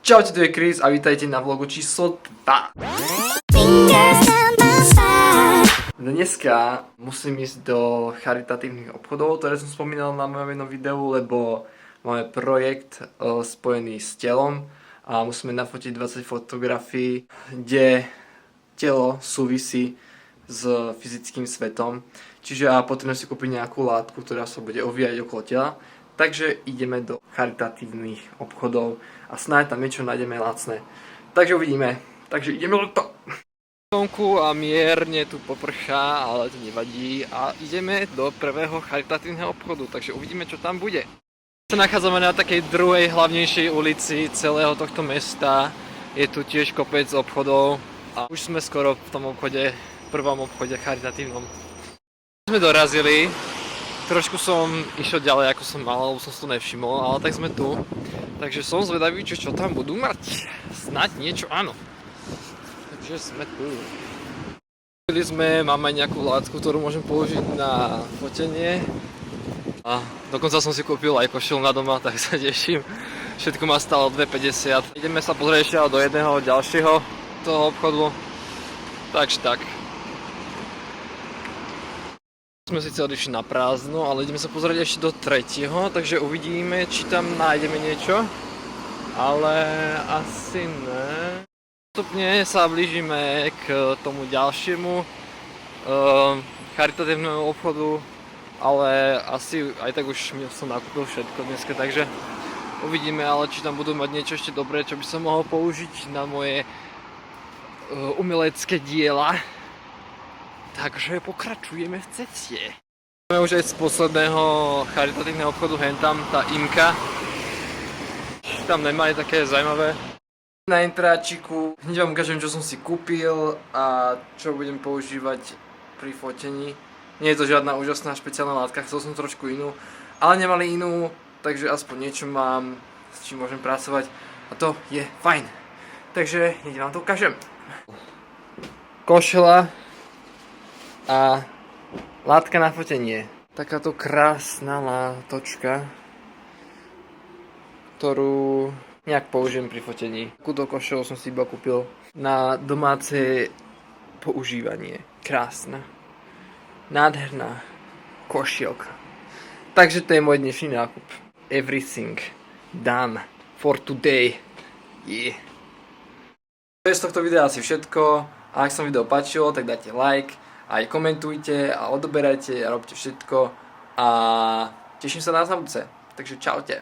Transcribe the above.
Čaute, tu je Chris a vítajte na vlogu číslo 2. Dneska musím ísť do charitatívnych obchodov, ktoré som spomínal na mojom jednom videu, lebo máme projekt spojený s telom a musíme nafotiť 20 fotografií, kde telo súvisí s fyzickým svetom. Čiže potrebujem si kúpiť nejakú látku, ktorá sa bude ovíjať okolo tela. Takže ideme do charitatívnych obchodov a snáď tam niečo nájdeme lacné. Takže uvidíme. Takže ideme do toho. Slnku a mierne tu poprchá, ale to nevadí. A ideme do prvého charitatívneho obchodu, takže uvidíme, čo tam bude. Sa nachádzame na takej druhej hlavnejšej ulici celého tohto mesta. Je tu tiež kopec obchodov a už sme skoro v tom obchode, prvom obchode charitatívnom. Sme dorazili. Trošku som išiel ďalej, ako som mal, lebo som si to nevšimol, ale tak sme tu. Takže som zvedavý, čo tam budú mať. Snaď niečo áno. Takže sme tu. Máme nejakú látku, ktorú môžem použiť na fotenie. A dokonca som si kúpil aj košelu na doma, tak sa teším. Všetko ma stalo 2,50. Ideme sa pozrieť ešte do jedného ďalšieho toho obchodu. Takže tak. Sme síce odišli na prázdno, ale ideme sa pozrieť ešte do tretieho, takže uvidíme, či tam nájdeme niečo. Ale asi ne. Postupne sa blížime k tomu ďalšiemu charitatívnemu obchodu, ale asi aj tak už som nakúpil všetko dneska, takže uvidíme, ale či tam budú mať niečo ešte dobré, čo by som mohol použiť na moje umelecké diela. Takže pokračujeme v ceste. Máme už aj z posledného charitatívneho obchodu hentam, tá Imka. Tam nemali také zaujímavé. Na intráčiku hneď vám ukážem, čo som si kúpil a čo budem používať pri fotení. Nie je to žiadna úžasná špeciálna látka, chcel som trošku inú, ale nemali inú, takže aspoň niečo mám, s čím môžem pracovať a to je fajn. Takže hneď vám to ukážem. Košela a látka na fotenie. Takáto krásna látočka, ktorú nejak použijem pri fotení. Takúto košelu som si iba kúpil na domáce používanie. Krásna, nádherná košielka. Takže to je môj dnešný nákup. Everything done for today. Yeah. To je z tohto videa asi všetko. A ak sa video páčilo, tak dajte like. Aj komentujte a odoberajte a robte všetko a teším sa na vás na budúce. Takže čaute.